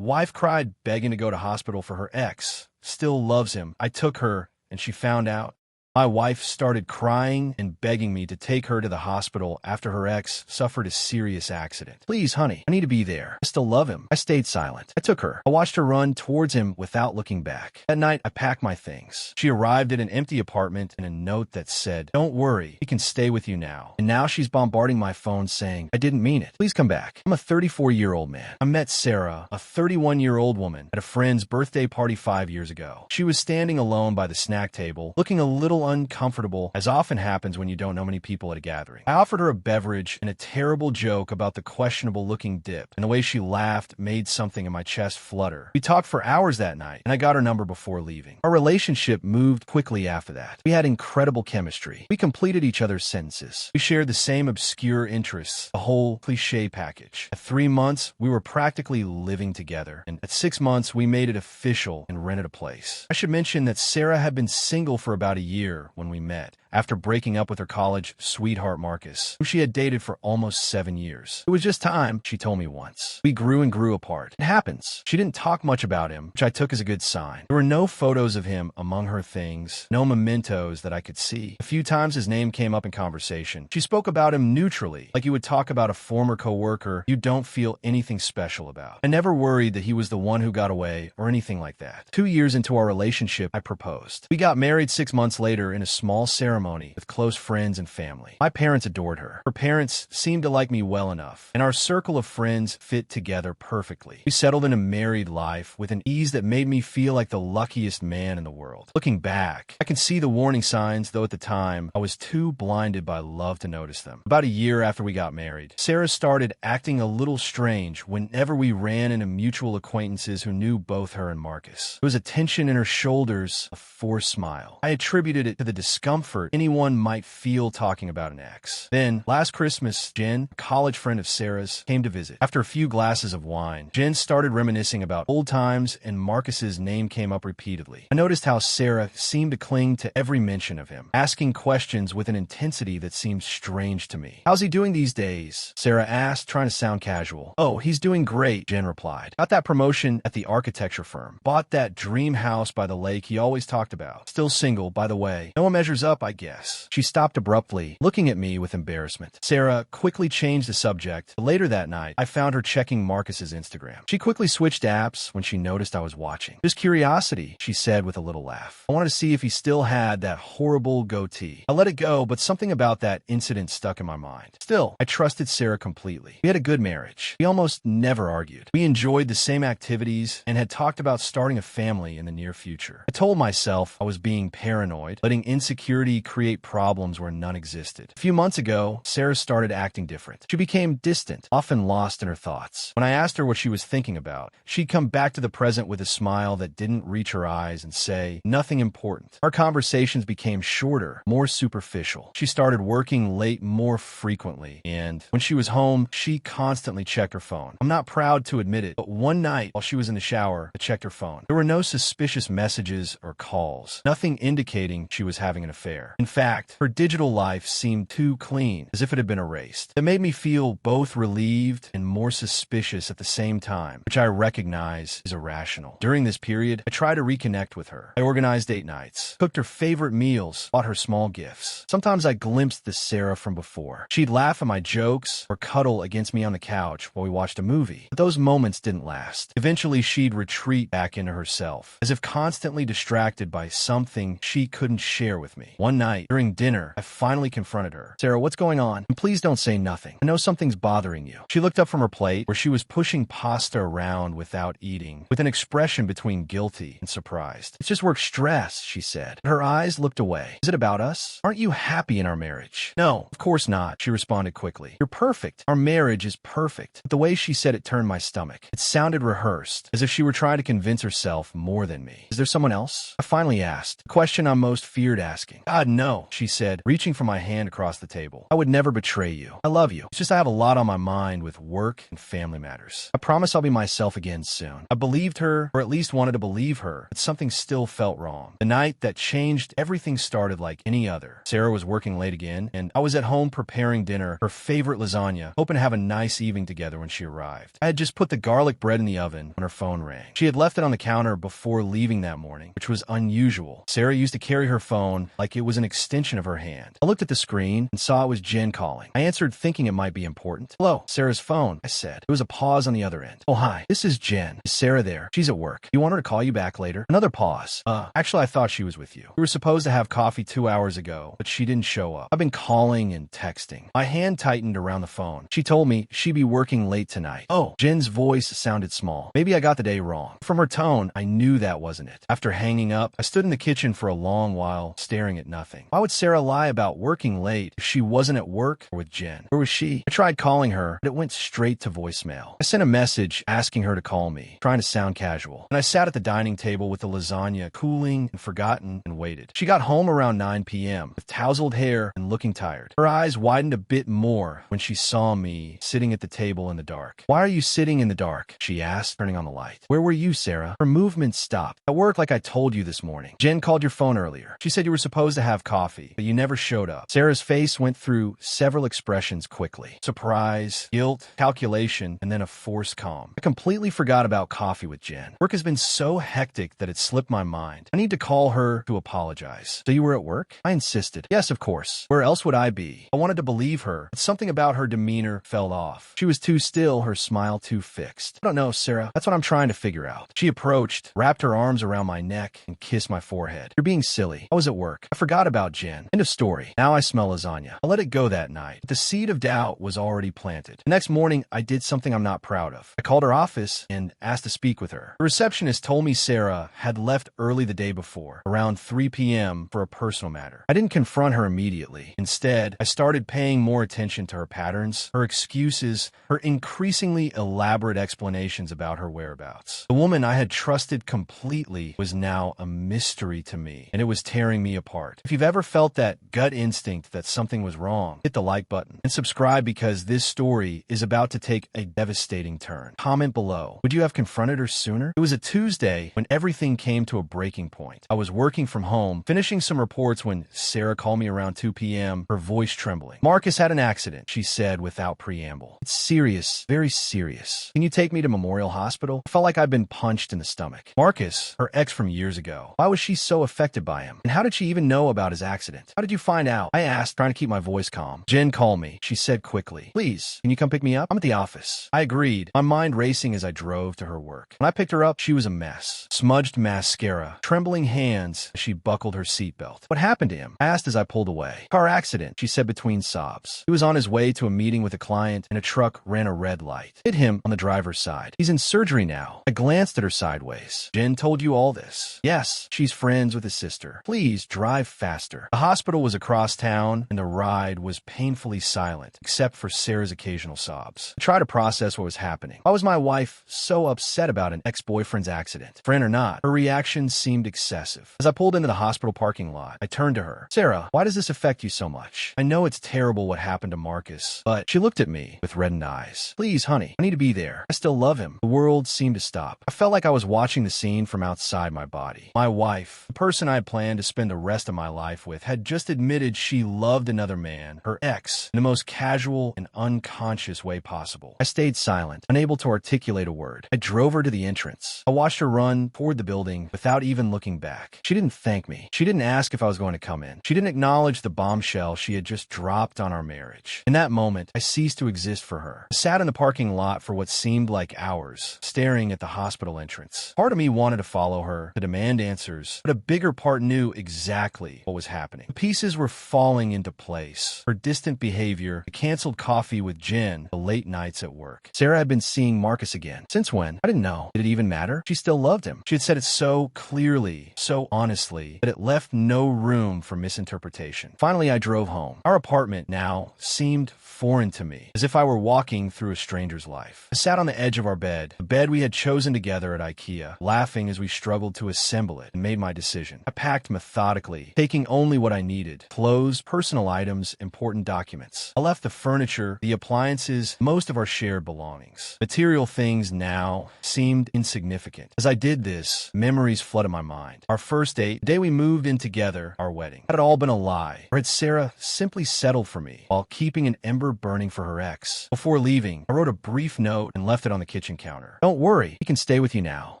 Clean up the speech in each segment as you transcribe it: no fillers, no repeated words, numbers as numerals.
Wife cried, begging to go to hospital for her ex. Still loves him. I took her, and she found out. My wife started crying and begging me to take her to the hospital after her ex suffered a serious accident. Please, honey, I need to be there. I still love him. I stayed silent. I took her. I watched her run towards him without looking back. That night, I packed my things. She arrived at an empty apartment and a note that said, "Don't worry, he can stay with you now." And now she's bombarding my phone saying, "I didn't mean it. Please come back." I'm a 34-year-old man. I met Sarah, a 31-year-old woman, at a friend's birthday party 5 years ago. She was standing alone by the snack table, looking a little uncomfortable, as often happens when you don't know many people at a gathering. I offered her a beverage and a terrible joke about the questionable-looking dip, and the way she laughed made something in my chest flutter. We talked for hours that night, and I got her number before leaving. Our relationship moved quickly after that. We had incredible chemistry. We completed each other's sentences. We shared the same obscure interests, a whole cliché package. At 3 months, we were practically living together, and at 6 months, we made it official and rented a place. I should mention that Sarah had been single for about a year when we met, after breaking up with her college sweetheart Marcus, who she had dated for almost 7 years. It was just time, she told me once. We grew and grew apart. It happens. She didn't talk much about him, which I took as a good sign. There were no photos of him among her things, no mementos that I could see. A few times his name came up in conversation. She spoke about him neutrally, like you would talk about a former coworker you don't feel anything special about. I never worried that he was the one who got away or anything like that. 2 years into our relationship, I proposed. We got married 6 months later in a small ceremony with close friends and family. My parents adored her. Her parents seemed to like me well enough, and our circle of friends fit together perfectly. We settled in a married life with an ease that made me feel like the luckiest man in the world. Looking back, I can see the warning signs, though at the time, I was too blinded by love to notice them. About a year after we got married, Sarah started acting a little strange whenever we ran into mutual acquaintances who knew both her and Marcus. There was a tension in her shoulders, a forced smile. I attributed it to the discomfort anyone might feel talking about an ex. Then, last Christmas, Jen, a college friend of Sarah's, came to visit. After a few glasses of wine, Jen started reminiscing about old times, and Marcus's name came up repeatedly. I noticed how Sarah seemed to cling to every mention of him, asking questions with an intensity that seemed strange to me. "How's he doing these days?" Sarah asked, trying to sound casual. "Oh, he's doing great," Jen replied. "Got that promotion at the architecture firm. Bought that dream house by the lake he always talked about. Still single, by the way. No one measures up, I guess." She stopped abruptly, looking at me with embarrassment. Sarah quickly changed the subject, but later that night, I found her checking Marcus's Instagram. She quickly switched apps when she noticed I was watching. "Just curiosity," she said with a little laugh. "I wanted to see if he still had that horrible goatee. I let it go, but something about that incident stuck in my mind. Still, I trusted Sarah completely. We had a good marriage. We almost never argued. We enjoyed the same activities and had talked about starting a family in the near future. I told myself I was being paranoid, letting insecurity create problems where none existed. A few months ago, Sarah started acting different. She became distant, often lost in her thoughts. When I asked her what she was thinking about, she'd come back to the present with a smile that didn't reach her eyes and say, "Nothing important." Our conversations became shorter, more superficial. She started working late more frequently, and when she was home, she constantly checked her phone. I'm not proud to admit it, but one night while she was in the shower, I checked her phone. There were no suspicious messages or calls, nothing indicating she was having an affair. In fact, her digital life seemed too clean, as if it had been erased. It made me feel both relieved and more suspicious at the same time, which I recognize is irrational. During this period, I tried to reconnect with her. I organized date nights, cooked her favorite meals, bought her small gifts. Sometimes I glimpsed the Sarah from before. She'd laugh at my jokes or cuddle against me on the couch while we watched a movie. But those moments didn't last. Eventually, she'd retreat back into herself, as if constantly distracted by something she couldn't share with me. One night, during dinner, I finally confronted her. "Sarah, what's going on? And please don't say nothing. I know something's bothering you." She looked up from her plate, where she was pushing pasta around without eating, with an expression between guilty and surprised. "It's just work stress," she said. Her eyes looked away. "Is it about us? Aren't you happy in our marriage?" "No, of course not," she responded quickly. "You're perfect. Our marriage is perfect." But the way she said it turned my stomach. It sounded rehearsed, as if she were trying to convince herself more than me. "Is there someone else?" I finally asked, the question I most feared asking. "God, no. know," she said, reaching for my hand across the table. "I would never betray you. I love you. It's just I have a lot on my mind with work and family matters. I promise I'll be myself again soon." I believed her, or at least wanted to believe her, but something still felt wrong. The night that changed everything started like any other. Sarah was working late again, and I was at home preparing dinner, her favorite lasagna, hoping to have a nice evening together when she arrived. I had just put the garlic bread in the oven when her phone rang. She had left it on the counter before leaving that morning, which was unusual. Sarah used to carry her phone like it was an extension of her hand. I looked at the screen and saw it was Jen calling. I answered thinking it might be important. "Hello, Sarah's phone," I said. There was a pause on the other end. "Oh, hi. This is Jen. Is Sarah there? She's at work. You want her to call you back later?" Another pause. Actually, I thought she was with you. We were supposed to have coffee 2 hours ago, but she didn't show up. I've been calling and texting." My hand tightened around the phone. She told me she'd be working late tonight. Oh, Jen's voice sounded small. Maybe I got the day wrong. From her tone, I knew that wasn't it. After hanging up, I stood in the kitchen for a long while, staring at nothing. Why would Sarah lie about working late if she wasn't at work or with Jen? Where was she? I tried calling her, but it went straight to voicemail. I sent a message asking her to call me, trying to sound casual. And I sat at the dining table with the lasagna cooling and forgotten and waited. She got home around 9 p.m. with tousled hair and looking tired. Her eyes widened a bit more when she saw me sitting at the table in the dark. "Why are you sitting in the dark?" she asked, turning on the light. "Where were you, Sarah?" Her movement stopped. "At work, like I told you this morning. Jen called your phone earlier. She said you were supposed to have coffee, but you never showed up." Sarah's face went through several expressions quickly. Surprise, guilt, calculation, and then a forced calm. "I completely forgot about coffee with Jen. Work has been so hectic that it slipped my mind. I need to call her to apologize." "So you were at work?" I insisted. "Yes, of course. Where else would I be?" I wanted to believe her, but something about her demeanor felt off. She was too still, her smile too fixed. "I don't know, Sarah. That's what I'm trying to figure out." She approached, wrapped her arms around my neck, and kissed my forehead. "You're being silly. I was at work. I forgot about Jen. End of story. Now I smell lasagna." I let it go that night, but the seed of doubt was already planted. The next morning, I did something I'm not proud of. I called her office and asked to speak with her. The receptionist told me Sarah had left early the day before, around 3 p.m. for a personal matter. I didn't confront her immediately. Instead, I started paying more attention to her patterns, her excuses, her increasingly elaborate explanations about her whereabouts. The woman I had trusted completely was now a mystery to me, and it was tearing me apart. If you've ever felt that gut instinct that something was wrong, hit the like button and subscribe because this story is about to take a devastating turn. Comment below. Would you have confronted her sooner? It was a Tuesday when everything came to a breaking point. I was working from home, finishing some reports when Sarah called me around 2 p.m., her voice trembling. "Marcus had an accident," she said without preamble. "It's serious, very serious. Can you take me to Memorial Hospital?" I felt like I'd been punched in the stomach. Marcus, her ex from years ago. Why was she so affected by him? And how did she even know about his accident? "How did you find out?" I asked, trying to keep my voice calm. "Jen called me," she said quickly. "Please, can you come pick me up? I'm at the office." I agreed, my mind racing as I drove to her work. When I picked her up, she was a mess. Smudged mascara, trembling hands as she buckled her seatbelt. "What happened to him?" I asked as I pulled away. "Car accident," she said between sobs. "He was on his way to a meeting with a client and a truck ran a red light. Hit him on the driver's side. He's in surgery now." I glanced at her sideways. "Jen told you all this?" "Yes, she's friends with his sister. Please drive faster." The hospital was across town and the ride was painfully silent, except for Sarah's occasional sobs. I tried to process what was happening. Why was my wife so upset about an ex-boyfriend's accident? Friend or not, her reaction seemed excessive. As I pulled into the hospital parking lot, I turned to her. "Sarah, why does this affect you so much? I know it's terrible what happened to Marcus, but..." She looked at me with reddened eyes. "Please, honey, I need to be there. I still love him." The world seemed to stop. I felt like I was watching the scene from outside my body. My wife, the person I had planned to spend the rest of my life with, had just admitted she loved another man, her ex, in the most casual and unconscious way possible. I stayed silent, unable to articulate a word. I drove her to the entrance. I watched her run toward the building without even looking back. She didn't thank me. She didn't ask if I was going to come in. She didn't acknowledge the bombshell she had just dropped on our marriage. In that moment, I ceased to exist for her. I sat in the parking lot for what seemed like hours, staring at the hospital entrance. Part of me wanted to follow her, to demand answers, but a bigger part knew exactly what was happening. The pieces were falling into place. Her distant behavior, the canceled coffee with Jen, the late nights at work. Sarah had been seeing Marcus again. Since when? I didn't know. Did it even matter? She still loved him. She had said it so clearly, so honestly, that it left no room for misinterpretation. Finally, I drove home. Our apartment now seemed foreign to me, as if I were walking through a stranger's life. I sat on the edge of our bed, the bed we had chosen together at IKEA, laughing as we struggled to assemble it, and made my decision. I packed methodically, taking taking only what I needed: clothes, personal items, important documents. I left the furniture, the appliances, most of our shared belongings. Material things now seemed insignificant. As I did this, memories flooded my mind. Our first date, the day we moved in together, our wedding. Had it all been a lie? Or had Sarah simply settled for me while keeping an ember burning for her ex? Before leaving, I wrote a brief note and left it on the kitchen counter. Don't worry, he can stay with you now.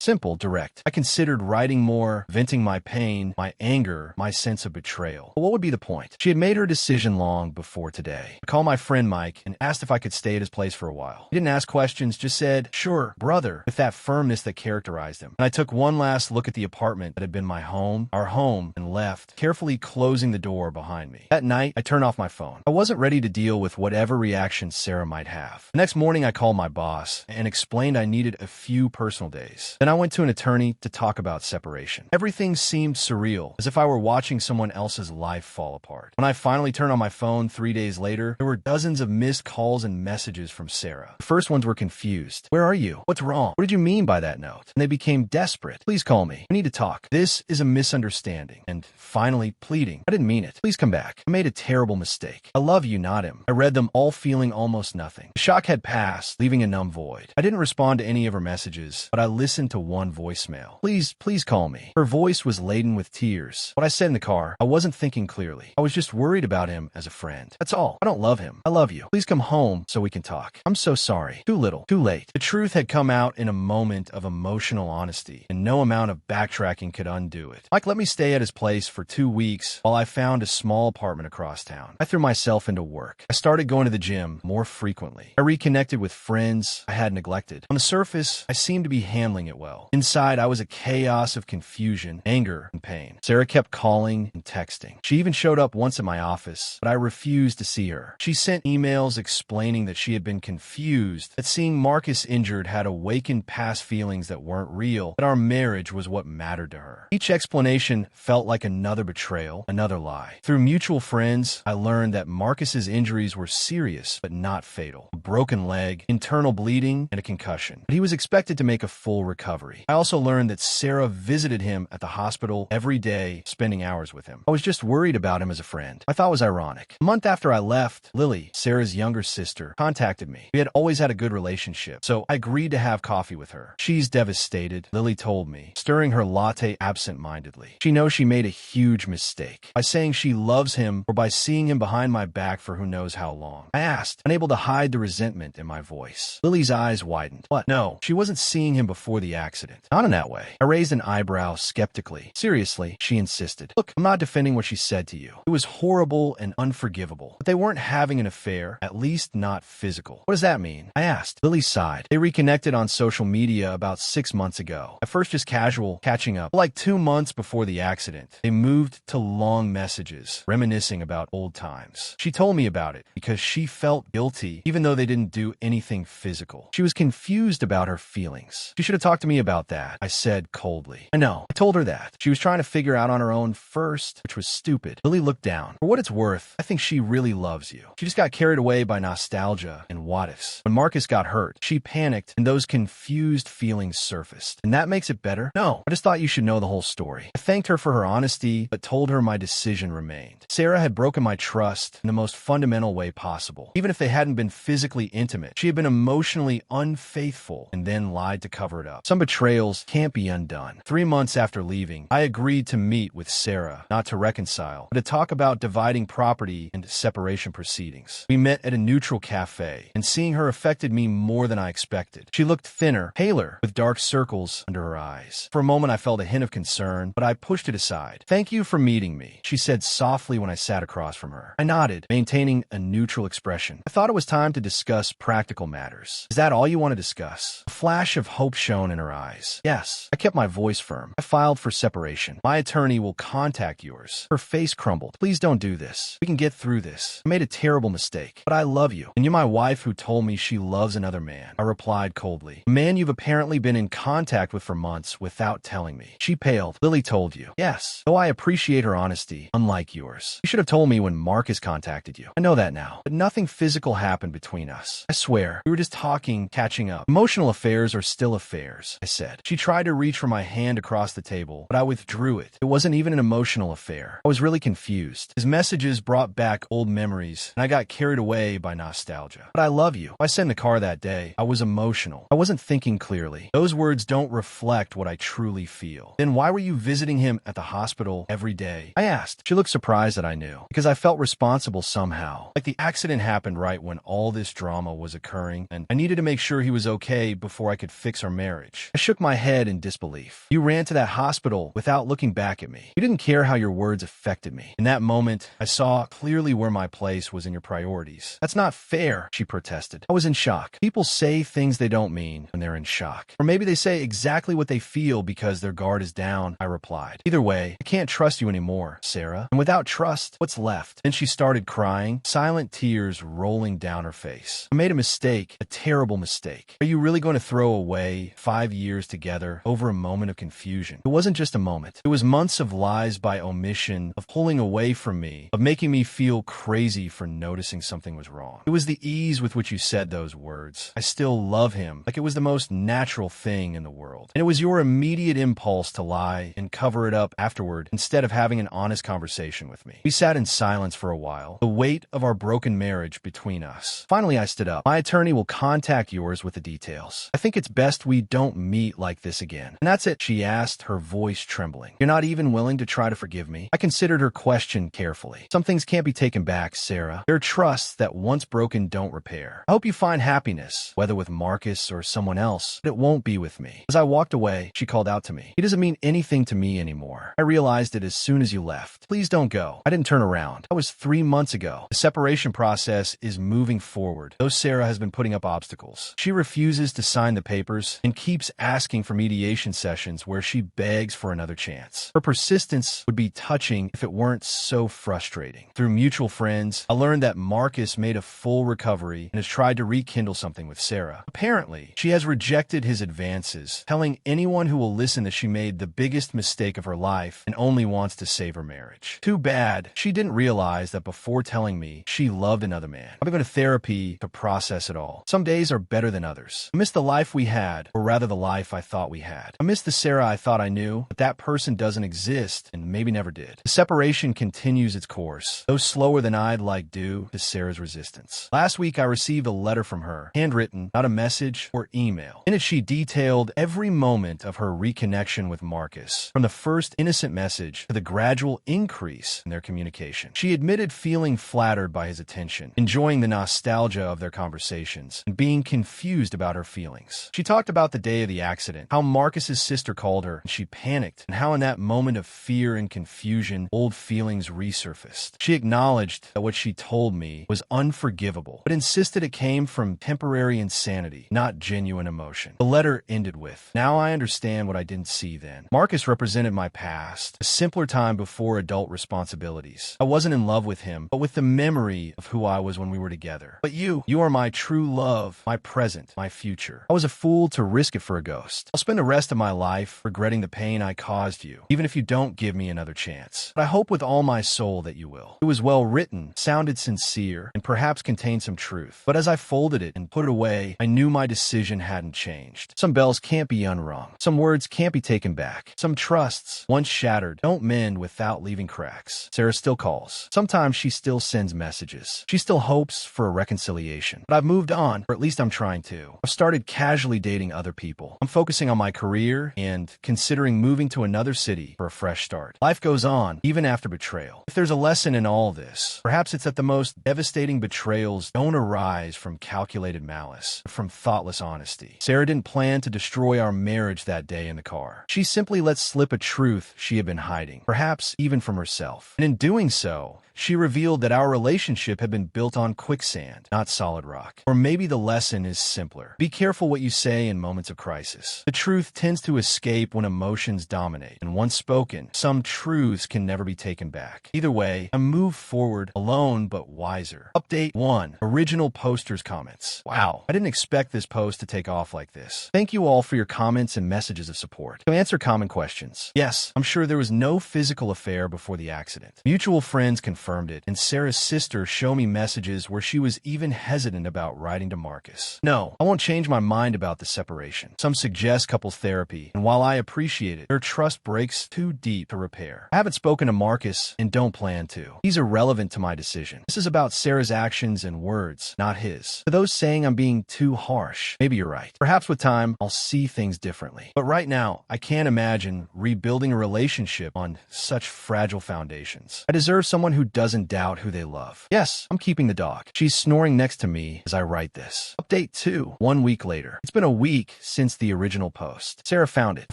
Simple, direct. I considered writing more, venting my pain, my anger, my sense of betrayal. But what would be the point? She had made her decision long before today. I called my friend Mike and asked if I could stay at his place for a while. He didn't ask questions, just said, "Sure, brother," with that firmness that characterized him. And I took one last look at the apartment that had been my home, our home, and left, carefully closing the door behind me. That night, I turned off my phone. I wasn't ready to deal with whatever reaction Sarah might have. The next morning, I called my boss and explained I needed a few personal days. Then I went to an attorney to talk about separation. Everything seemed surreal, as if I were watching someone else's life fall apart. When I finally turned on my phone 3 days later, there were dozens of missed calls and messages from Sarah. The first ones were confused. "Where are you? What's wrong? What did you mean by that note?" And they became desperate. "Please call me. We need to talk. This is a misunderstanding." And finally, pleading, "I didn't mean it. Please come back. I made a terrible mistake. I love you, not him." I read them all feeling almost nothing. The shock had passed, leaving a numb void. I didn't respond to any of her messages, but I listened to one voicemail. Please call me." Her voice was laden with tears. What I said in the car, I wasn't thinking clearly. I was just worried about him as a friend. That's all. I don't love him. I love you. Please come home so we can talk. I'm so sorry. Too little. Too late. The truth had come out in a moment of emotional honesty, and no amount of backtracking could undo it. Mike let me stay at his place for 2 weeks while I found a small apartment across town. I threw myself into work. I started going to the gym more frequently. I reconnected with friends I had neglected. On the surface, I seemed to be handling it well. Inside, I was a chaos of confusion, anger, and pain. Sarah kept calling and texting. She even showed up once at my office, but I refused to see her. She sent emails explaining that she had been confused, that seeing Marcus injured had awakened past feelings that weren't real, that our marriage was what mattered to her. Each explanation felt like another betrayal, another lie. Through mutual friends, I learned that Marcus's injuries were serious, but not fatal. A broken leg, internal bleeding, and a concussion. But he was expected to make a full recovery. I also learned that Sarah visited him at the hospital every day, spending hours with him. I was just worried about him as a friend. I thought it was ironic. A month after I left, Lily, Sarah's younger sister, contacted me. We had always had a good relationship, so I agreed to have coffee with her. "She's devastated," Lily told me, stirring her latte absent-mindedly. She knows she made a huge mistake by saying she loves him or by seeing him behind my back for who knows how long. I asked, unable to hide the resentment in my voice. Lily's eyes widened. "What? No, she wasn't seeing him before the accident. Not in that way." I raised an eyebrow skeptically. "Seriously," she insisted. "Look, I'm not defending what she said to you. It was horrible and unforgivable. But they weren't having an affair, at least not physical." "What does that mean?" I asked. Lily sighed. "They reconnected on social media about 6 months ago. At first just casual, catching up. Like 2 months before the accident, they moved to long messages, reminiscing about old times. She told me about it because she felt guilty, even though they didn't do anything physical. She was confused about her feelings. She should have talked to me about that," I said coldly. "I know. I told her that. She was trying to figure out on her own first, which was stupid." Lily looked down. "For what it's worth, I think she really loves you. She just got carried away by nostalgia and what-ifs. When Marcus got hurt, she panicked and those confused feelings surfaced. And that makes it better? No, I just thought you should know the whole story." I thanked her for her honesty, but told her my decision remained. Sarah had broken my trust in the most fundamental way possible. Even if they hadn't been physically intimate, she had been emotionally unfaithful and then lied to cover it up. Some betrayals can't be undone. 3 months after leaving, I agreed to meet with Sarah, not to reconcile, but to talk about dividing property and separation proceedings. We met at a neutral cafe, and seeing her affected me more than I expected. She looked thinner, paler, with dark circles under her eyes. For a moment, I felt a hint of concern, but I pushed it aside. "Thank you for meeting me," she said softly when I sat across from her. I nodded, maintaining a neutral expression. I thought it was time to discuss practical matters. "Is that all you want to discuss?" A flash of hope shone in her eyes. "Yes." I kept my voice firm. "I filed for separation. My attorney will contact yours." Her face crumbled. "Please don't do this. We can get through this. I made a terrible mistake, but I love you. And you're my wife who told me she loves another man." I replied coldly. "A man you've apparently been in contact with for months without telling me." She paled. "Lily told you." "Yes. Though I appreciate her honesty, unlike yours. You should have told me when Marcus contacted you. I know that now. But nothing physical happened between us. I swear. We were just talking, catching up. Emotional affairs are still affairs," I said. She tried to reach for my hand across the table, but I withdrew it. It wasn't even an emotional accidental affair. I was really confused. His messages brought back old memories, and I got carried away by nostalgia. But I love you. I sat in the car that day. I was emotional. I wasn't thinking clearly. Those words don't reflect what I truly feel. Then why were you visiting him at the hospital every day? I asked. She looked surprised that I knew, because I felt responsible somehow. Like the accident happened right when all this drama was occurring, and I needed to make sure he was okay before I could fix our marriage. I shook my head in disbelief. You ran to that hospital without looking back at me. You didn't care how your words affected me. In that moment, I saw clearly where my place was in your priorities. That's not fair, she protested. I was in shock. People say things they don't mean when they're in shock. Or maybe they say exactly what they feel because their guard is down, I replied. Either way, I can't trust you anymore, Sarah. And without trust, what's left? Then she started crying, silent tears rolling down her face. I made a mistake, a terrible mistake. Are you really going to throw away 5 years together over a moment of confusion? It wasn't just a moment. It was months of lies by omission, of pulling away from me, of making me feel crazy for noticing something was wrong. It was the ease with which you said those words. I still love him, like it was the most natural thing in the world. And it was your immediate impulse to lie and cover it up afterward instead of having an honest conversation with me. We sat in silence for a while, the weight of our broken marriage between us. Finally, I stood up. My attorney will contact yours with the details. I think it's best we don't meet like this again. And that's it, she asked, her voice trembling. You're not even willing to try to forgive me? I considered her question carefully. Some things can't be taken back, Sarah. There are trusts that once broken don't repair. I hope you find happiness, whether with Marcus or someone else, but it won't be with me. As I walked away, she called out to me. He doesn't mean anything to me anymore. I realized it as soon as you left. Please don't go. I didn't turn around. That was 3 months ago. The separation process is moving forward, though Sarah has been putting up obstacles. She refuses to sign the papers and keeps asking for mediation sessions where she begs for another chance. Her persistence would be touching if it weren't so frustrating. Through mutual friends, I learned that Marcus made a full recovery and has tried to rekindle something with Sarah. Apparently, she has rejected his advances, telling anyone who will listen that she made the biggest mistake of her life and only wants to save her marriage. Too bad she didn't realize that before telling me she loved another man. I've been going to therapy to process it all. Some days are better than others. I miss the life we had, or rather the life I thought we had. I miss the Sarah I thought I knew, but that person doesn't exist and maybe never did. The separation continues its course, though slower than I'd like due to Sarah's resistance. Last week I received a letter from her, handwritten, not a message or email. In it she detailed every moment of her reconnection with Marcus, from the first innocent message to the gradual increase in their communication. She admitted feeling flattered by his attention, enjoying the nostalgia of their conversations, and being confused about her feelings. She talked about the day of the accident, how Marcus's sister called her and she panicked, and how in that moment of fear and confusion, old feelings resurfaced. She acknowledged that what she told me was unforgivable, but insisted it came from temporary insanity, not genuine emotion. The letter ended with, "Now I understand what I didn't see then." Marcus represented my past, a simpler time before adult responsibilities. I wasn't in love with him, but with the memory of who I was when we were together. But you are my true love, my present, my future. I was a fool to risk it for a ghost. I'll spend the rest of my life regretting the pain I caused you, even if you don't give me another chance. But I hope with all my soul that you will. It was well written, sounded sincere, and perhaps contained some truth. But as I folded it and put it away, I knew my decision hadn't changed. Some bells can't be unrung. Some words can't be taken back. Some trusts, once shattered, don't mend without leaving cracks. Sarah still calls. Sometimes she still sends messages. She still hopes for a reconciliation. But I've moved on, or at least I'm trying to. I've started casually dating other people. I'm focusing on my career and considering moving to another city for a fresh start. Life goes on, even after betrayal. If there's a lesson in all this, perhaps it's that the most devastating betrayals don't arise from calculated malice, but from thoughtless honesty. Sarah didn't plan to destroy our marriage that day in the car. She simply let slip a truth she had been hiding, perhaps even from herself. And in doing so, she revealed that our relationship had been built on quicksand, not solid rock. Or maybe the lesson is simpler. Be careful what you say in moments of crisis. The truth tends to escape when emotions dominate, and once spoken, some truths can never be taken back. Either way, I move forward alone but wiser. Update 1. Original posters comments. Wow, I didn't expect this post to take off like this. Thank you all for your comments and messages of support. To answer common questions. Yes, I'm sure there was no physical affair before the accident. Mutual friends confirmed confirmed it, and Sarah's sister showed me messages where she was even hesitant about writing to Marcus. No, I won't change my mind about the separation. Some suggest couples therapy, and while I appreciate it, their trust breaks too deep to repair. I haven't spoken to Marcus and don't plan to. He's irrelevant to my decision. This is about Sarah's actions and words, not his. To those saying I'm being too harsh, maybe you're right. Perhaps with time, I'll see things differently. But right now, I can't imagine rebuilding a relationship on such fragile foundations. I deserve someone who doesn't doubt who they love. Yes, I'm keeping the dog. She's snoring next to me as I write this. Update 2, 1 week later. It's been a week since the original post. Sarah found it. A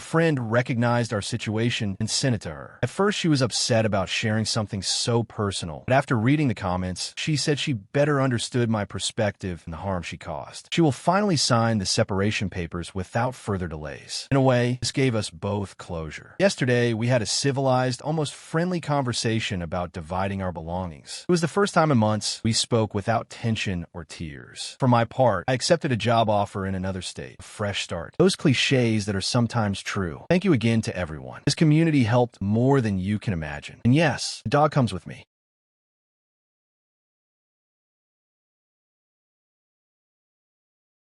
friend recognized our situation and sent it to her. At first, she was upset about sharing something so personal, but after reading the comments, she said she better understood my perspective and the harm she caused. She will finally sign the separation papers without further delays. In a way, this gave us both closure. Yesterday, we had a civilized, almost friendly conversation about dividing our belongings. It was the first time in months we spoke without tension or tears. For my part, I accepted a job offer in another state, a fresh start. Those cliches that are sometimes true. Thank you again to everyone. This community helped more than you can imagine. And yes, the dog comes with me.